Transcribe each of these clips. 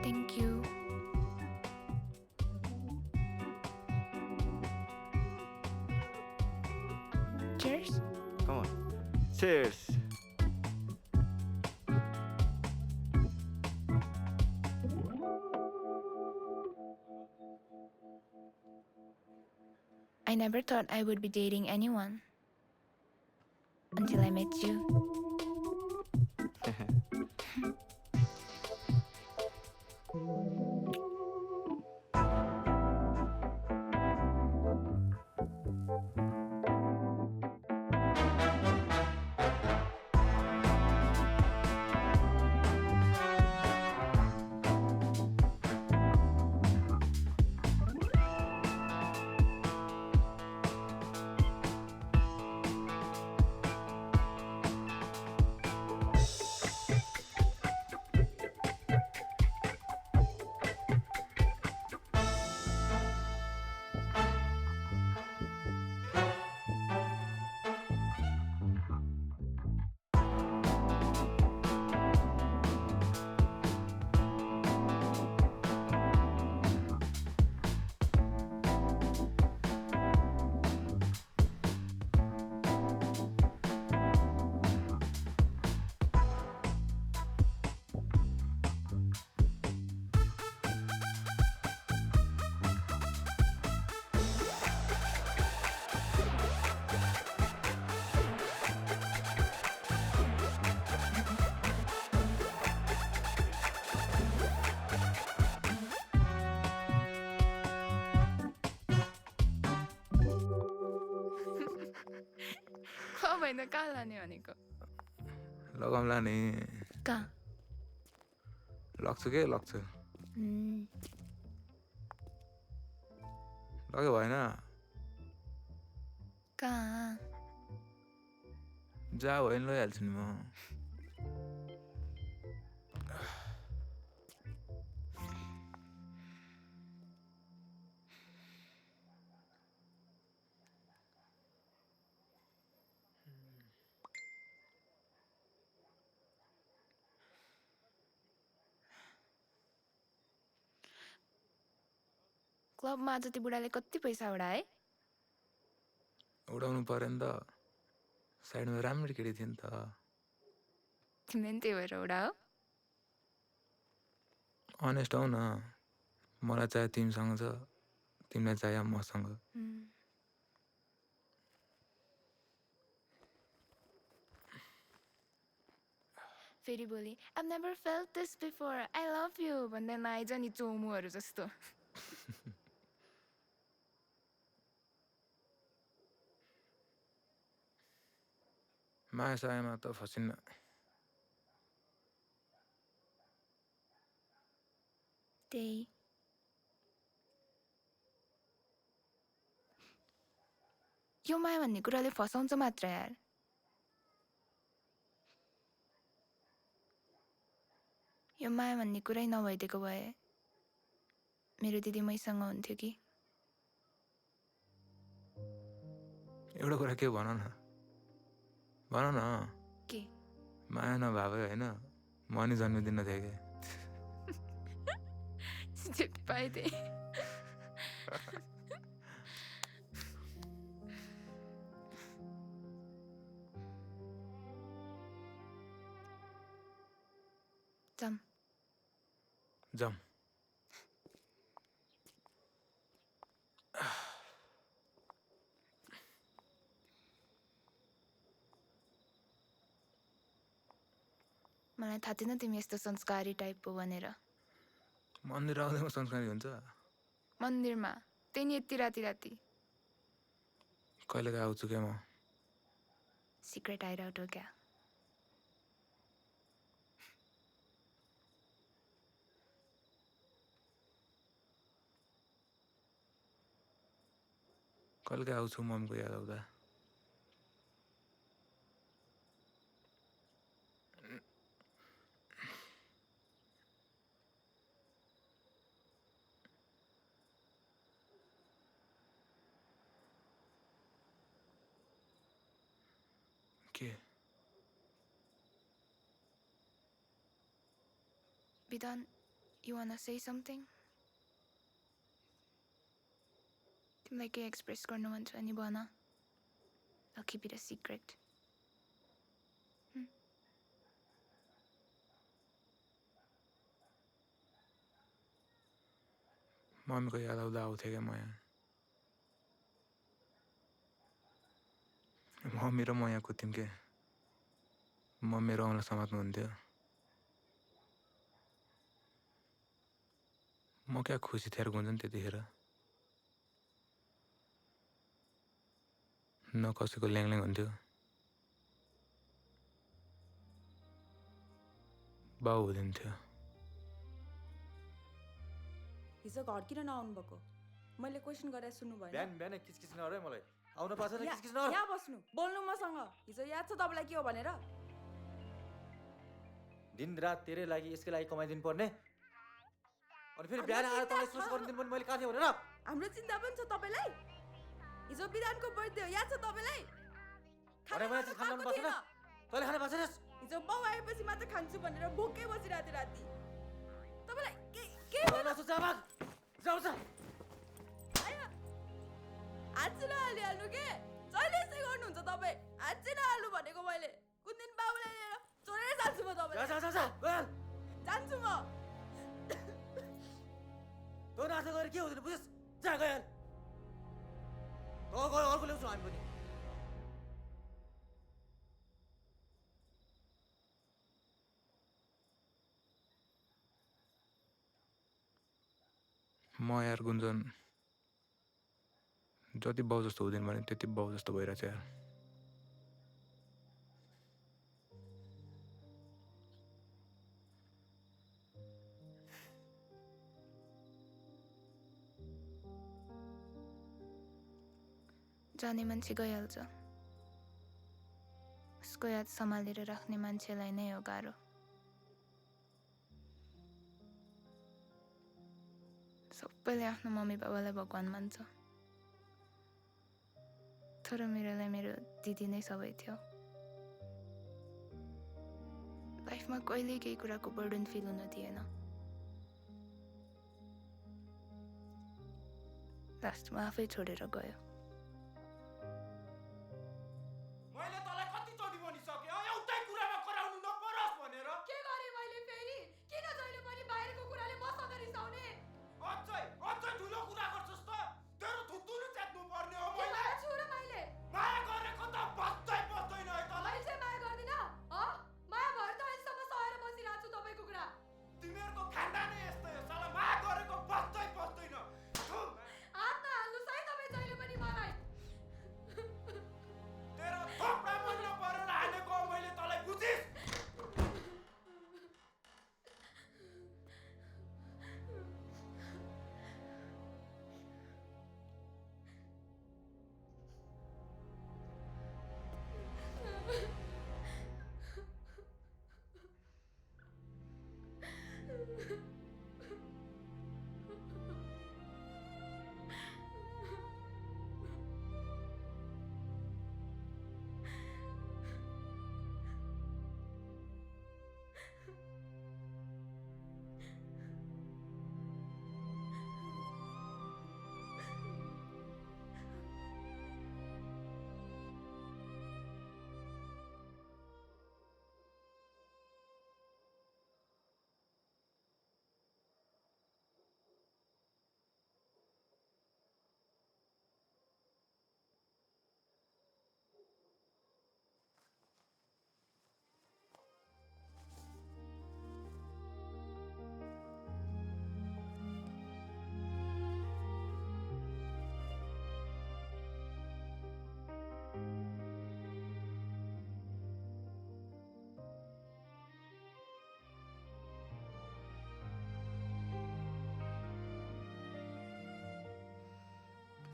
Thank you. Cheers. Come on. Cheers. I never thought I would be dating anyone until I met you. कहाँ भएन कहाँ लाने भनेको लगाउँला नि कहाँ लग्छु के लग्छु लग्यो भएन कहाँ जा भयो नि लैहाल्छु नि म क्लबमा आज त्यो बुढाले कति पैसा उडाए उडाउनु पर्यो नि त साइडमा राम्रो केटी थियो नि त तिमीले नि त्यही भएर उडाओ अनेस्ट हौ न मलाई चाहे तिमीसँग छ तिमीलाई चाहे मसँग फेरि बोली I've never felt this before I love you भन्दै नआइज नि चोमुहरू जस्तो माया सायामा त फसिन्न त्यही यो माया भन्ने कुराले फसाउँछ मात्र यार यो माया भन्ने कुरै नभइदिएको भए मेरो दिदी मैसँग हुन्थ्यो कि एउटा कुरा के भन न भन न के माया नभए होइन म नि जन्मिदिन थिएँ कि जे पाइदिए जाम जाम मलाई थाहा थिएन तिमी यस्तो संस्कारी टाइपको भनेर मन्दिर आउँदैमा संस्कारी हुन्छ मन्दिरमा त्यही नि यति राति राति कहिलेकाहीँ आउँछु क्या म सिक्रेट हाइडआउट हो क्या कहिलेकाहीँ आउँछु मम्मीको याद आउँदा के Bidan, you wanna say something? तिमीलाई के एक्सप्रेस गर्नु मन छ नि भन I'll keep it a secret. मम्मीको याद आउँदा आउँथेँ क्या म यहाँ मम्मी र म यहाँ कुद्थ्यौँ के म मेरो औँला समात्नुहुन्थ्यो म क्या खुसी थिएर हुन्छ नि त्यतिखेर न कसैको ल्याङल्याङ हुन्थ्यो बाउ हुँदिन्थ्यो हिजो घर किन नआउनु भएको मैले क्वेसन गरेर सुन्नु भएन बिहान बिहान किचकिच नगर है मलाई आउन पाछ न किचकिच नगर यहाँ बस्नु बोल्नु मसँग हिजो याद छ तपाईँलाई के हो भनेर दिन रात तेरै लागि यसकै लागि कमाइदिनु पर्ने अनि फेरि बिहान आएर तँलाई सोच गरिदिनु पर्ने मैले कहाँ थिएँ भनेर हाम्रो चिन्ता पनि छ तपाईँलाई हिजो बिरानको बर्थडे हो याद छ तपाईँलाई भने मलाई चाहिँ खानु पर्छ न तैँले खान पाछ हिजो बाउ आएपछि मात्र खान्छु भनेर भोकै बसिरहेको थियो राति तपाईँलाई के नसोच आमाग जाऊ जा आयो हात चाहिँ नहालिहाल्नु के जहिले यस्तै गर्नुहुन्छ तपाईँ हात चाहिँ नहाल्नु भनेको मैले कुन दिन बाबुलाई लिएर छोडेर जान्छु म जा तपाईँलाई जा जा जा गयल जान्छु म तँ नाच्दै गएर के हुँदैन बुझिस् जा गयल तँ गयो अर्को ल्याउँछु हामी पनि म यार गुन्जन जति बाउ जस्तो हुँदैन भने त्यति बाउ जस्तो भइरहेछ यार जाने मान्छे गइहाल्छ उसको याद सम्हालेर राख्ने मान्छेलाई नै हो गाह्रो सबैले आफ्नो मम्मी बाबालाई भगवान मान्छ तर मेरोलाई मेरो दिदी नै सबै थियो लाइफमा कहिल्यै केही कुराको बर्डन फिल हुन दिएन लास्टमा आफै छोडेर गयो मैले तँलाई कति चोटि भनिसकेँ एउटै कुरामा कराउनु नपरोस् भनेर के गरेँ मैले फेरि किन जहिले पनि बाहिरको कुराले मसँग रिसाउने अझै ठुलो कुरा गर्छस् त तेरो थुत्तुनु च्यात्नु पर्ने हो मैले छु र मैले माया गरेको त बस्दै बस्दैन है तँलाई मैले चाहिँ माया गर्दिन माया भएर त अहिलेसम्म सहेर बसिरहेको छु तपाईँको कुरा तिमीहरूको खानदान नै यस्तै हो साला माया गरेको बस्दै बस्दैन हात नहाल्नुहोस् है तपाईँ जहिले पनि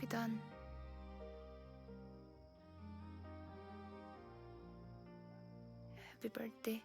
Be done. Happy birthday.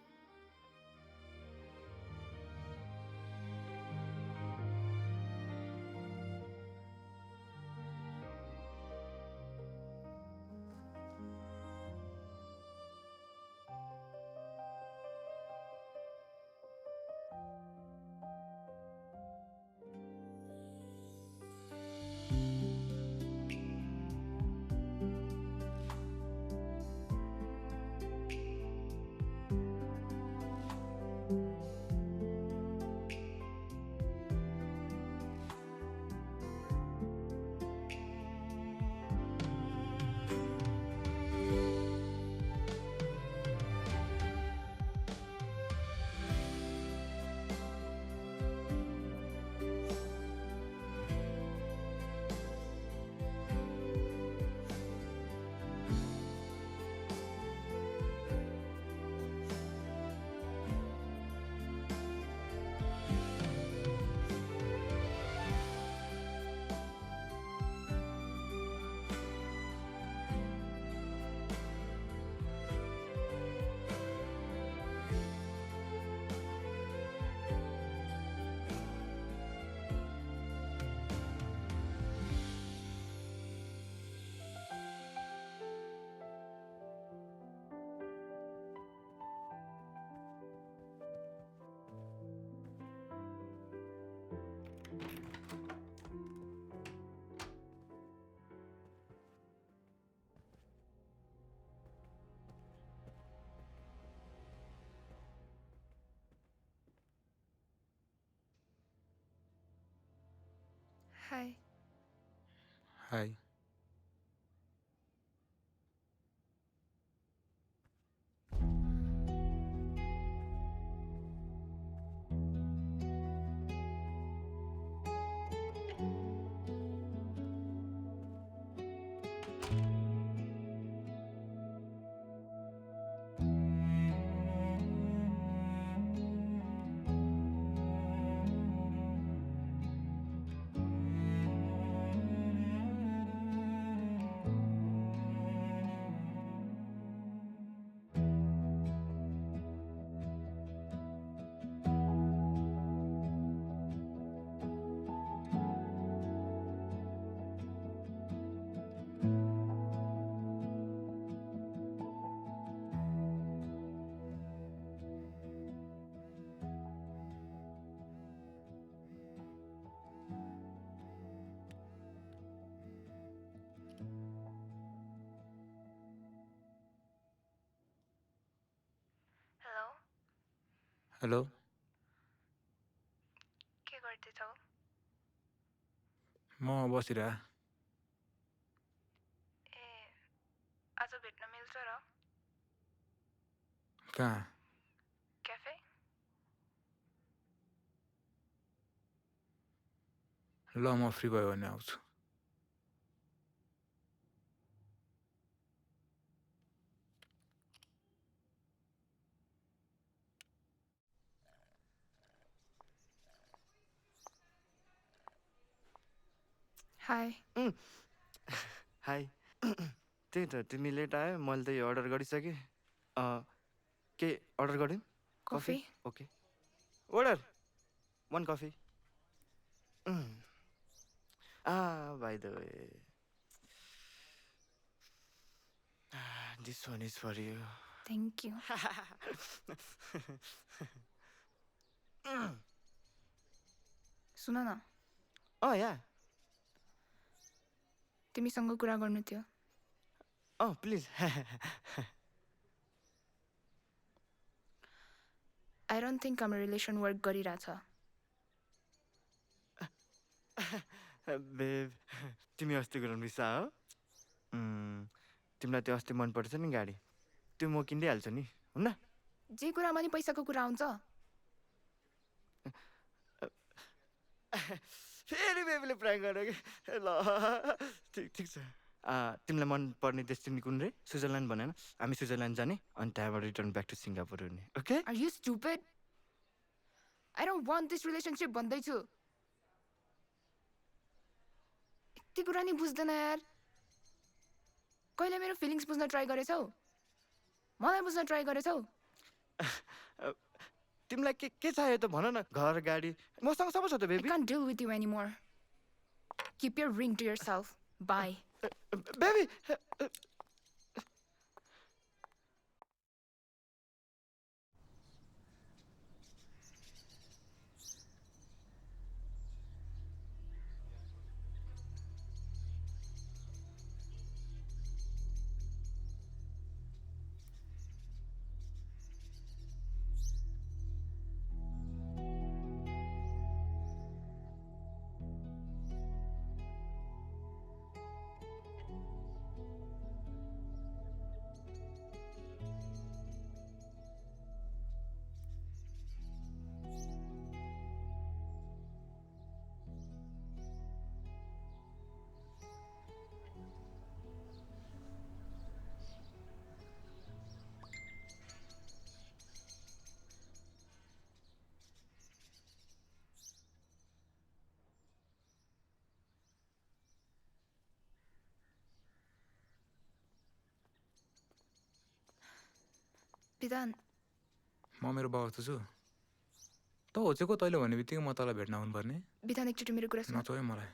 Hi. Hi. Hello? Hello के गर्दैछौ? म बसिरह ए आज भेट्न मिल्छ र? कहाँ क्याफे? ल म फ्री भयो भने आउँछु Hi. हाई त्यही त तिमी लेट आयो मैले त यो अर्डर गरिसकेँ के अर्डर गऱ्यौ Coffee? Okay order 1 coffee by the way this one is for you Thank you. सुन न, oh yeah तिमीसँग कुरा गर्नु थियो. oh please I don't think हाम्रो रिलेसन वर्क गरिरहेछ. babe तिमी अस्ति गराउनु बिर्सा हो तिमीलाई त्यो अस्ति मनपर्छ नि गाडी त्यो म किनिदिइहाल्छु नि हुन्न जे कुरामा नि पैसाको कुरा आउँछ. फेरि बेबीले प्राङ्क गर्यो कि ल ठिक छ तिमीलाई मनपर्ने डेस्टिनी कुन रे स्विजरल्यान्ड भनेन हामी स्विजरल्यान्ड जाने अनि त्यहाँबाट रिटर्न ब्याक टु सिङ्गापुर हुने okay Are you stupid? I don't want this relationship भन्दैछु. ती कुरा नि बुझ्दैन यार कहिले मेरो फिलिङ्स बुझ्न ट्राई गरेछौ मलाई बुझ्न ट्राई गरेछौ तिमीलाई के चाहियो त भन न घर गाडी मसँग सबै छ त I baby can't deal with you anymore. Keep your ring to yourself. Bye. Baby विधान म मेरो बाउ जस्तो छु त होचेको तैँले भन्ने बित्तिकै म तँलाई भेट्न आउनुपर्ने विधान एकचोटि मेरो कुरा सुन नचोयो मलाई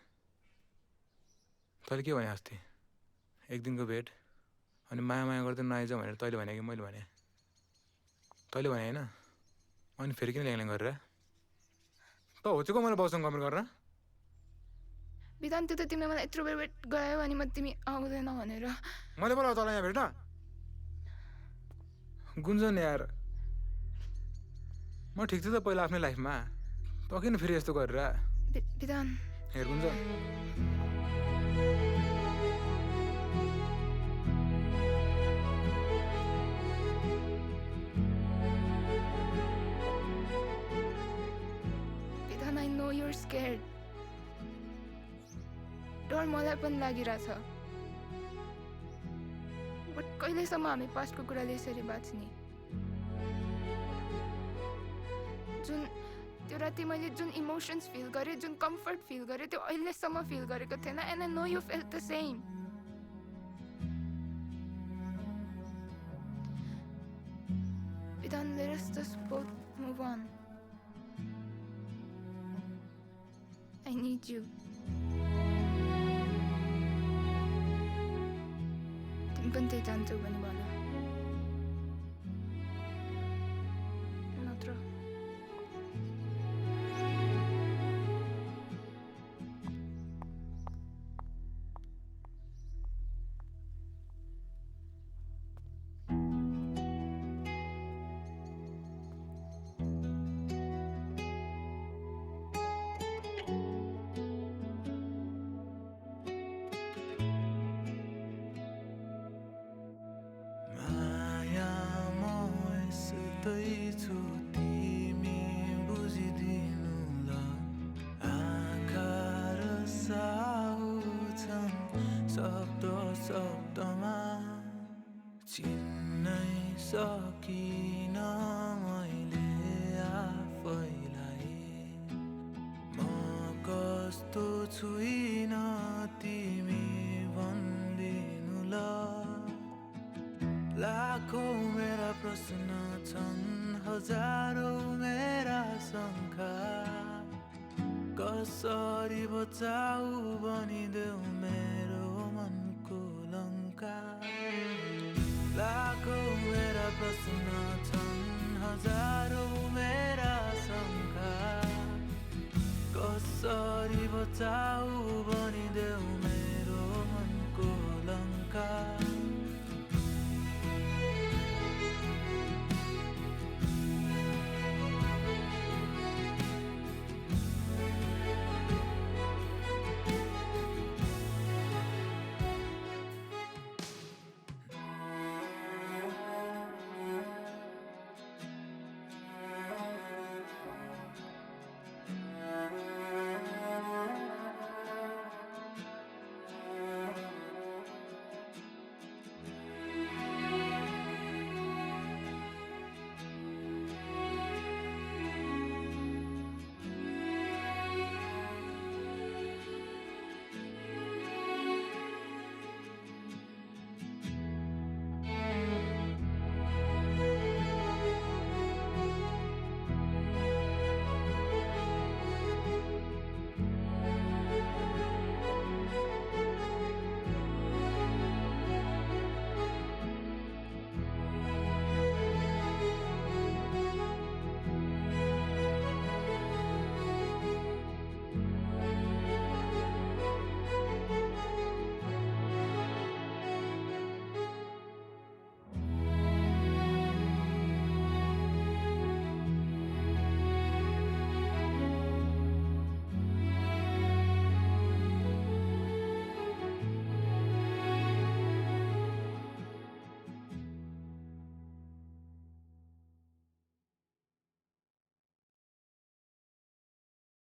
तैँले के भने अस्ति एक दिनको भेट अनि माया माया गर्दै नआइज भनेर तैँले भने कि मैले भने तैँले भने होइन अनि फेरि किन ल्याङ गरेर त होचेको मलाई बाउसँग कमेन्ट गरेर विधान त्यो त तिमीले मलाई यत्रो बेर वेट गरायो अनि म तिमी आउँदैन भनेर मैले बोलाऊ तँलाई यहाँ भेट्न गुन्जन यार म ठिक छु त पहिला आफ्नै लाइफमा त किन फेरि यस्तो गरेर विधान हेर गुन्जन विधान I know you're scared. डर मलाई पनि लागिरहेछ बट कहिलेसम्म हामी पास्टको कुराले यसरी बाँच्ने जुन त्यो राति मैले जुन इमोसन्स फिल गरेँ जुन कम्फर्ट फिल गरेँ त्यो अहिलेसम्म फिल गरेको थिएन and I know you felt the same विधान let us just both move on. I need you. तिमी पनि त्यही जान्छौ भने भन नत्र सकिन मैले आफैलाई म कस्तो छुइन तिमी भन्दिनु ल लाखौँ मेरा प्रश्न छन् हजारौँ मेरा शङ्का कसरी बचाऊ भनिदेऊ मेरो मनको लङ्का लाखौँ मेरा प्रश्न छन् हजारौँ मेरा शङ्का कसरी बचाऊ भनिदेऊ मेरो मनको लङ्का